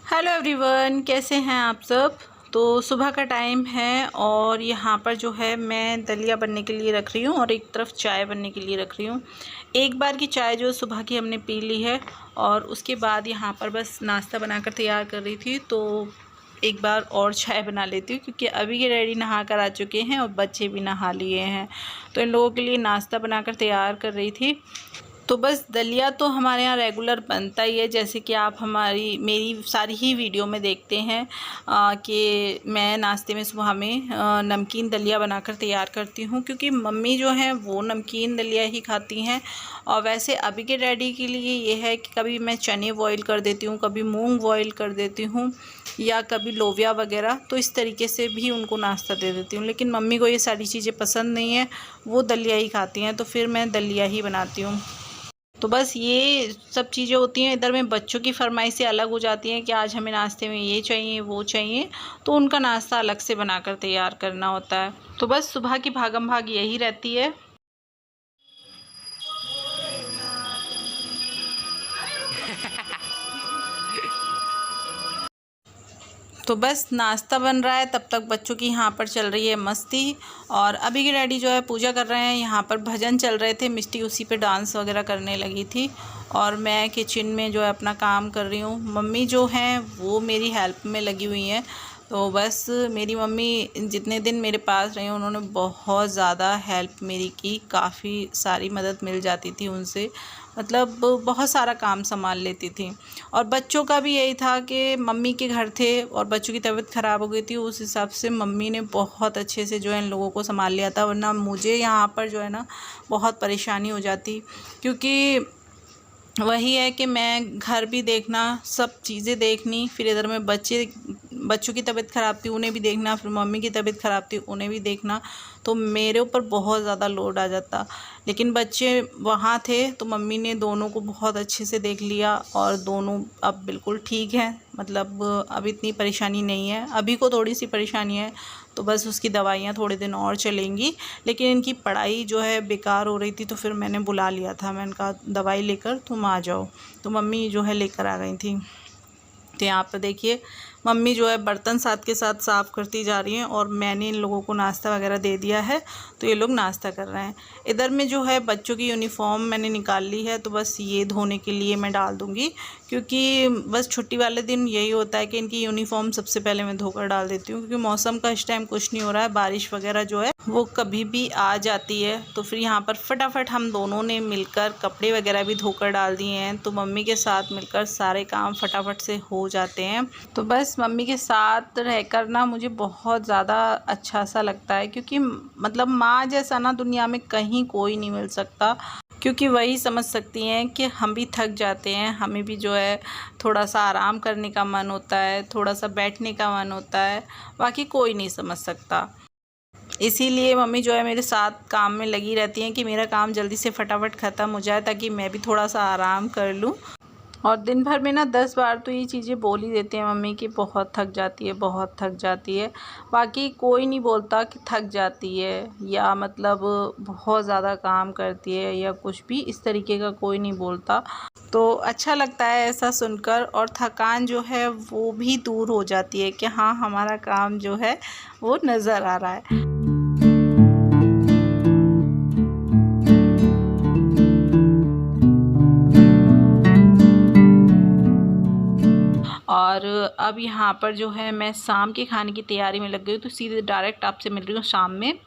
Hello everyone, कैसे हैं आप सब। तो सुबह का टाइम है और यहाँ पर जो है मैं दलिया बनने के लिए रख रही हूँ और एक तरफ चाय बनने के लिए रख रही हूँ। एक बार की चाय जो सुबह की हमने पी ली है और उसके बाद यहाँ पर बस नाश्ता बनाकर तैयार कर रही थी। तो एक बार और चाय बना लेती हूँ क्योंकि अभी के डैडी नहा कर आ चुके हैं और बच्चे भी नहा लिए हैं। तो इन लोगों के लिए नाश्ता बनाकर तैयार कर रही थी। तो बस दलिया तो हमारे यहाँ रेगुलर बनता ही है, जैसे कि आप मेरी सारी ही वीडियो में देखते हैं कि मैं नाश्ते में सुबह में नमकीन दलिया बनाकर तैयार करती हूँ क्योंकि मम्मी जो है वो नमकीन दलिया ही खाती हैं। और वैसे अभी के डैडी के लिए ये है कि कभी मैं चने बॉईल कर देती हूँ, कभी मूंग बॉईल कर देती हूँ या कभी लोबिया वगैरह, तो इस तरीके से भी उनको नाश्ता दे देती हूँ। लेकिन मम्मी को ये सारी चीज़ें पसंद नहीं है, वो दलिया ही खाती हैं, तो फिर मैं दलिया ही बनाती हूँ। तो बस ये सब चीज़ें होती हैं। इधर में बच्चों की फरमाइशें अलग हो जाती हैं कि आज हमें नाश्ते में ये चाहिए वो चाहिए, तो उनका नाश्ता अलग से बनाकर तैयार करना होता है। तो बस सुबह की भागम भाग यही रहती है। तो बस नाश्ता बन रहा है, तब तक बच्चों की यहाँ पर चल रही है मस्ती। और अभी के डैडी जो है पूजा कर रहे हैं, यहाँ पर भजन चल रहे थे, मिष्टी उसी पे डांस वगैरह करने लगी थी और मैं किचन में जो है अपना काम कर रही हूँ। मम्मी जो हैं वो मेरी हेल्प में लगी हुई हैं। तो बस मेरी मम्मी जितने दिन मेरे पास रही उन्होंने बहुत ज़्यादा हेल्प मेरी की, काफ़ी सारी मदद मिल जाती थी उनसे, मतलब बहुत सारा काम संभाल लेती थी। और बच्चों का भी यही था कि मम्मी के घर थे और बच्चों की तबीयत ख़राब हो गई थी, उस हिसाब से मम्मी ने बहुत अच्छे से जो है इन लोगों को संभाल लिया था, वरना मुझे यहाँ पर जो है ना बहुत परेशानी हो जाती। क्योंकि वही है कि मैं घर भी देखना, सब चीज़ें देखनी, फिर इधर में बच्चों की तबीयत ख़राब थी उन्हें भी देखना, फिर मम्मी की तबीयत ख़राब थी उन्हें भी देखना, तो मेरे ऊपर बहुत ज़्यादा लोड आ जाता। लेकिन बच्चे वहाँ थे तो मम्मी ने दोनों को बहुत अच्छे से देख लिया और दोनों अब बिल्कुल ठीक हैं, मतलब अब इतनी परेशानी नहीं है। अभी को थोड़ी सी परेशानी है तो बस उसकी दवाइयाँ थोड़े दिन और चलेंगी, लेकिन इनकी पढ़ाई जो है बेकार हो रही थी तो फिर मैंने बुला लिया था, मैंने कहा दवाई लेकर तुम आ जाओ, तो मम्मी जो है लेकर आ गई थी। तो यहाँ पर देखिए मम्मी जो है बर्तन साथ के साथ साफ़ करती जा रही हैं और मैंने इन लोगों को नाश्ता वगैरह दे दिया है, तो ये लोग नाश्ता कर रहे हैं। इधर में जो है बच्चों की यूनिफॉर्म मैंने निकाल ली है, तो बस ये धोने के लिए मैं डाल दूँगी क्योंकि बस छुट्टी वाले दिन यही होता है कि इनकी यूनिफॉर्म सबसे पहले मैं धोकर डाल देती हूँ, क्योंकि मौसम का इस टाइम कुछ नहीं हो रहा है, बारिश वगैरह जो है वो कभी भी आ जाती है। तो फिर यहाँ पर फटाफट हम दोनों ने मिलकर कपड़े वगैरह भी धोकर डाल दिए हैं, तो मम्मी के साथ मिलकर सारे काम फटाफट से हो जाते हैं। तो बस मम्मी के साथ रहकर ना मुझे बहुत ज़्यादा अच्छा सा लगता है, क्योंकि मतलब माँ जैसा ना दुनिया में कहीं कोई नहीं मिल सकता, क्योंकि वही समझ सकती हैं कि हम भी थक जाते हैं, हमें भी जो है थोड़ा सा आराम करने का मन होता है, थोड़ा सा बैठने का मन होता है, बाकी कोई नहीं समझ सकता। इसीलिए मम्मी जो है मेरे साथ काम में लगी रहती हैं कि मेरा काम जल्दी से फटाफट ख़त्म हो जाए ताकि मैं भी थोड़ा सा आराम कर लूँ। और दिन भर में ना 10 बार तो ये चीज़ें बोल ही देते हैं मम्मी कि बहुत थक जाती है, बहुत थक जाती है। बाकी कोई नहीं बोलता कि थक जाती है या मतलब बहुत ज़्यादा काम करती है या कुछ भी इस तरीके का कोई नहीं बोलता। तो अच्छा लगता है ऐसा सुनकर, और थकान जो है वो भी दूर हो जाती है कि हाँ हमारा काम जो है वो नज़र आ रहा है। और अब यहाँ पर जो है मैं शाम के खाने की तैयारी में लग गई हूँ, तो सीधे डायरेक्ट आपसे मिल रही हूँ शाम में।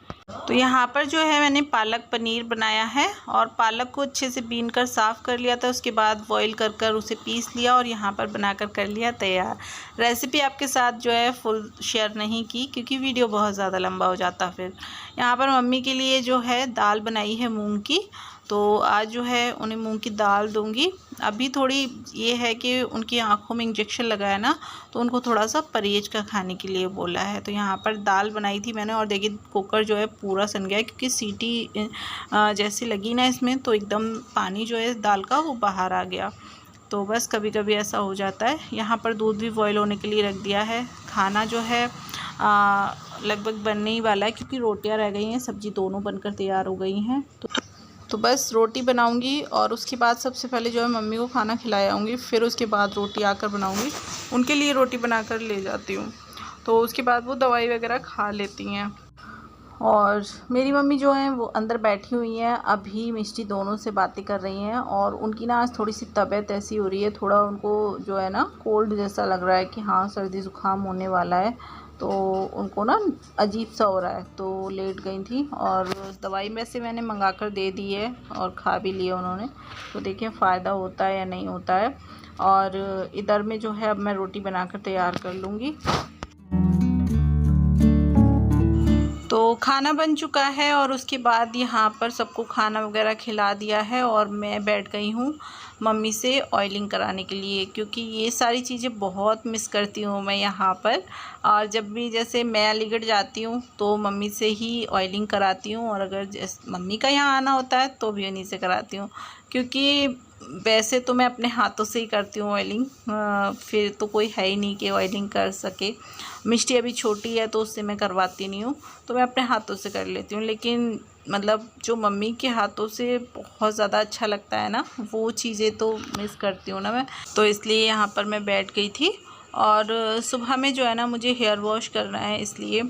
तो यहाँ पर जो है मैंने पालक पनीर बनाया है और पालक को अच्छे से बीन कर साफ़ कर लिया था, उसके बाद बॉईल कर कर उसे पीस लिया और यहाँ पर बनाकर कर लिया तैयार। रेसिपी आपके साथ जो है फुल शेयर नहीं की क्योंकि वीडियो बहुत ज़्यादा लंबा हो जाता। फिर यहाँ पर मम्मी के लिए जो है दाल बनाई है मूंग की, तो आज जो है उन्हें मूंग की दाल दूंगी। अभी थोड़ी ये है कि उनकी आंखों में इंजेक्शन लगाया ना, तो उनको थोड़ा सा परहेज का खाने के लिए बोला है। तो यहाँ पर दाल बनाई थी मैंने और देखिए कुकर जो है पूरा सन गया क्योंकि सीटी जैसी लगी ना इसमें, तो एकदम पानी जो है दाल का वो बाहर आ गया। तो बस कभी कभी ऐसा हो जाता है। यहाँ पर दूध भी बॉयल होने के लिए रख दिया है। खाना जो है लगभग बनने ही वाला है क्योंकि रोटियाँ रह गई हैं, सब्जी दोनों बनकर तैयार हो गई हैं। तो बस रोटी बनाऊंगी और उसके बाद सबसे पहले जो है मम्मी को खाना खिलाऊंगी, फिर उसके बाद रोटी आकर बनाऊंगी। उनके लिए रोटी बनाकर ले जाती हूँ, तो उसके बाद वो दवाई वगैरह खा लेती हैं। और मेरी मम्मी जो है वो अंदर बैठी हुई हैं, अभी मिष्टी दोनों से बातें कर रही हैं। और उनकी ना आज थोड़ी सी तबीयत ऐसी हो रही है, थोड़ा उनको जो है ना कोल्ड जैसा लग रहा है कि हाँ सर्दी ज़ुकाम होने वाला है, तो उनको ना अजीब सा हो रहा है, तो लेट गई थी। और दवाई में से मैंने मंगा कर दे दी है और खा भी लिया उन्होंने, तो देखिए फ़ायदा होता है या नहीं होता है। और इधर में जो है अब मैं रोटी बनाकर तैयार कर लूँगी। तो खाना बन चुका है और उसके बाद यहाँ पर सबको खाना वगैरह खिला दिया है और मैं बैठ गई हूँ मम्मी से ऑयलिंग कराने के लिए, क्योंकि ये सारी चीज़ें बहुत मिस करती हूँ मैं यहाँ पर। और जब भी जैसे मैं अलीगढ़ जाती हूँ तो मम्मी से ही ऑयलिंग कराती हूँ, और अगर जैसे मम्मी का यहाँ आना होता है तो भी उन्हीं से कराती हूँ, क्योंकि वैसे तो मैं अपने हाथों से ही करती हूँ ऑयलिंग, फिर तो कोई है ही नहीं कि ऑयलिंग कर सके। मिष्टी अभी छोटी है तो उससे मैं करवाती नहीं हूँ, तो मैं अपने हाथों से कर लेती हूँ। लेकिन मतलब जो मम्मी के हाथों से बहुत ज़्यादा अच्छा लगता है ना, वो चीज़ें तो मिस करती हूँ ना मैं, तो इसलिए यहाँ पर मैं बैठ गई थी। और सुबह में जो है ना मुझे हेयर वॉश करना है, इसलिए